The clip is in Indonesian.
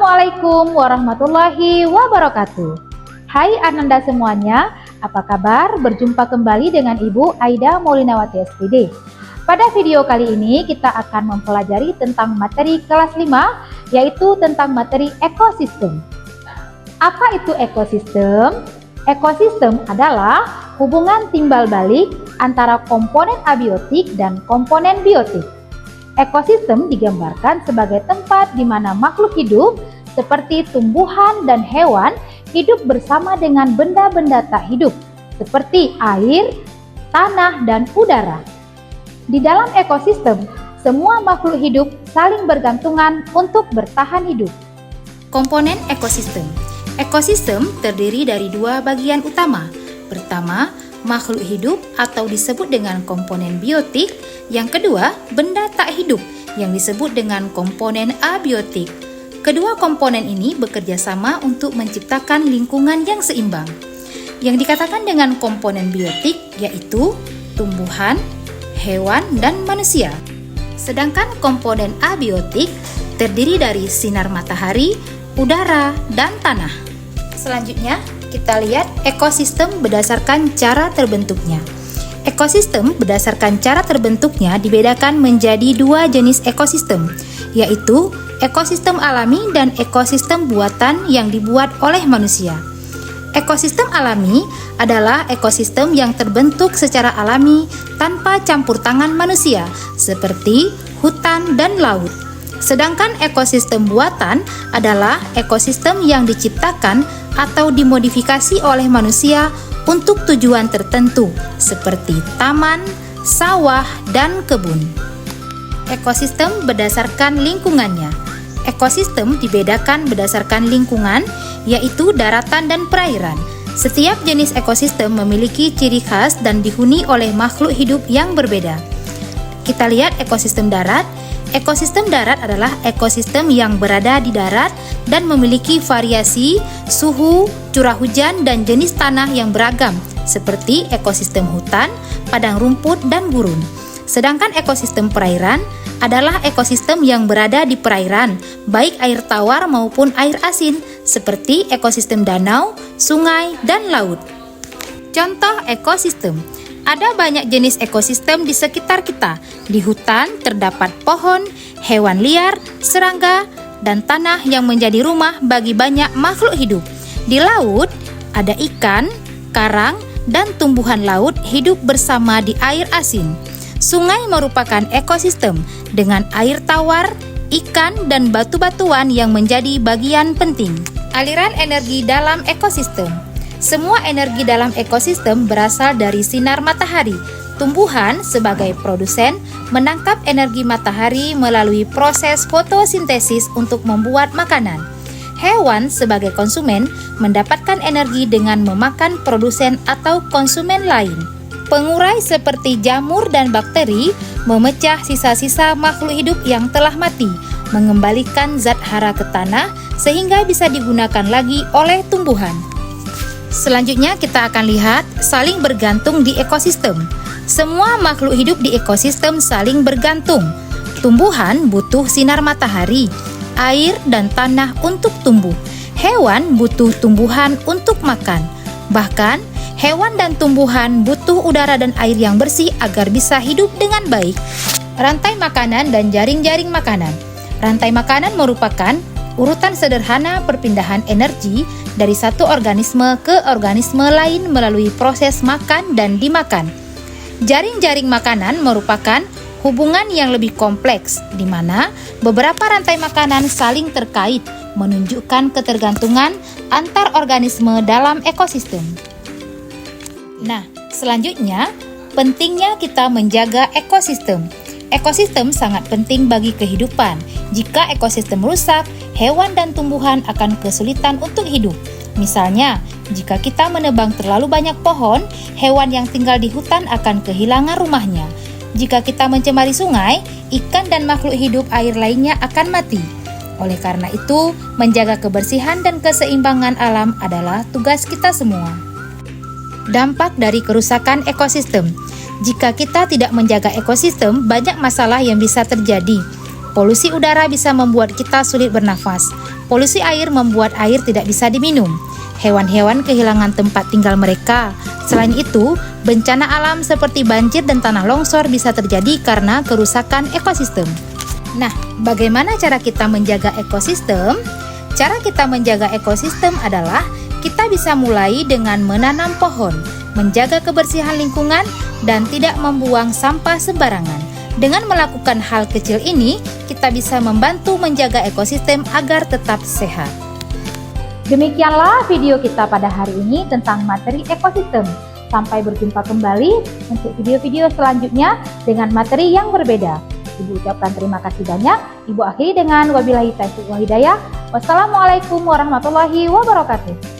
Assalamualaikum warahmatullahi wabarakatuh. Hai Ananda semuanya, apa kabar? Berjumpa kembali dengan Ibu Aida Maulinawati SPD. Pada video kali ini kita akan mempelajari tentang materi kelas 5, yaitu tentang materi ekosistem. Apa itu ekosistem? Ekosistem adalah hubungan timbal balik antara komponen abiotik dan komponen biotik. Ekosistem digambarkan sebagai tempat di mana makhluk hidup seperti tumbuhan dan hewan hidup bersama dengan benda-benda tak hidup seperti air, tanah, dan udara. Di dalam ekosistem, semua makhluk hidup saling bergantungan untuk bertahan hidup. Komponen ekosistem. Ekosistem terdiri dari dua bagian utama. Pertama, makhluk hidup atau disebut dengan komponen biotik. Yang kedua, benda tak hidup yang disebut dengan komponen abiotik. Kedua komponen ini bekerja sama untuk menciptakan lingkungan yang seimbang. Yang dikatakan dengan komponen biotik yaitu tumbuhan, hewan, dan manusia. Sedangkan komponen abiotik terdiri dari sinar matahari, udara, dan tanah. Selanjutnya, kita lihat ekosistem berdasarkan cara terbentuknya. Ekosistem berdasarkan cara terbentuknya dibedakan menjadi dua jenis ekosistem, yaitu ekosistem alami dan ekosistem buatan yang dibuat oleh manusia. Ekosistem alami adalah ekosistem yang terbentuk secara alami tanpa campur tangan manusia, seperti hutan dan laut. Sedangkan ekosistem buatan adalah ekosistem yang diciptakan atau dimodifikasi oleh manusia untuk tujuan tertentu, seperti taman, sawah, dan kebun. Ekosistem berdasarkan lingkungannya. Ekosistem dibedakan berdasarkan lingkungan, yaitu daratan dan perairan. Setiap jenis ekosistem memiliki ciri khas dan dihuni oleh makhluk hidup yang berbeda. Kita lihat ekosistem darat. Ekosistem darat adalah ekosistem yang berada di darat dan memiliki variasi suhu, curah hujan, dan jenis tanah yang beragam, seperti ekosistem hutan, padang rumput, dan gurun. Sedangkan ekosistem perairan adalah ekosistem yang berada di perairan, baik air tawar maupun air asin, seperti ekosistem danau, sungai, dan laut. Contoh ekosistem. Ada banyak jenis ekosistem di sekitar kita. Di hutan terdapat pohon, hewan liar, serangga, dan tanah yang menjadi rumah bagi banyak makhluk hidup. Di laut, ada ikan, karang, dan tumbuhan laut hidup bersama di air asin. Sungai merupakan ekosistem dengan air tawar, ikan, dan batu-batuan yang menjadi bagian penting. Aliran energi dalam ekosistem. Semua energi dalam ekosistem berasal dari sinar matahari. Tumbuhan sebagai produsen menangkap energi matahari melalui proses fotosintesis untuk membuat makanan. Hewan sebagai konsumen mendapatkan energi dengan memakan produsen atau konsumen lain. Pengurai seperti jamur dan bakteri memecah sisa-sisa makhluk hidup yang telah mati, mengembalikan zat hara ke tanah sehingga bisa digunakan lagi oleh tumbuhan. Selanjutnya kita akan lihat saling bergantung di ekosistem. Semua makhluk hidup di ekosistem saling bergantung. Tumbuhan butuh sinar matahari, air, dan tanah untuk tumbuh. Hewan butuh tumbuhan untuk makan. Bahkan, hewan dan tumbuhan butuh udara dan air yang bersih agar bisa hidup dengan baik. Rantai makanan dan jaring-jaring makanan. Rantai makanan merupakan urutan sederhana perpindahan energi dari satu organisme ke organisme lain melalui proses makan dan dimakan. Jaring-jaring makanan merupakan hubungan yang lebih kompleks, di mana beberapa rantai makanan saling terkait, menunjukkan ketergantungan antar organisme dalam ekosistem. Nah, selanjutnya, pentingnya kita menjaga ekosistem. Ekosistem sangat penting bagi kehidupan. Jika ekosistem rusak, hewan dan tumbuhan akan kesulitan untuk hidup. Misalnya, jika kita menebang terlalu banyak pohon, hewan yang tinggal di hutan akan kehilangan rumahnya. Jika kita mencemari sungai, ikan dan makhluk hidup air lainnya akan mati. Oleh karena itu, menjaga kebersihan dan keseimbangan alam adalah tugas kita semua. Dampak dari kerusakan ekosistem. Jika kita tidak menjaga ekosistem, banyak masalah yang bisa terjadi. Polusi udara bisa membuat kita sulit bernafas. Polusi air membuat air tidak bisa diminum. Hewan-hewan kehilangan tempat tinggal mereka. Selain itu, bencana alam seperti banjir dan tanah longsor bisa terjadi karena kerusakan ekosistem. Nah, bagaimana cara kita menjaga ekosistem? Cara kita menjaga ekosistem adalah kita bisa mulai dengan menanam pohon, menjaga kebersihan lingkungan, dan tidak membuang sampah sembarangan. Dengan melakukan hal kecil ini, kita bisa membantu menjaga ekosistem agar tetap sehat. Demikianlah video kita pada hari ini tentang materi ekosistem. Sampai berjumpa kembali untuk video-video selanjutnya dengan materi yang berbeda. Ibu ucapkan terima kasih banyak. Ibu akhiri dengan wabillahi taufiq wal hidayah. Wassalamualaikum warahmatullahi wabarakatuh.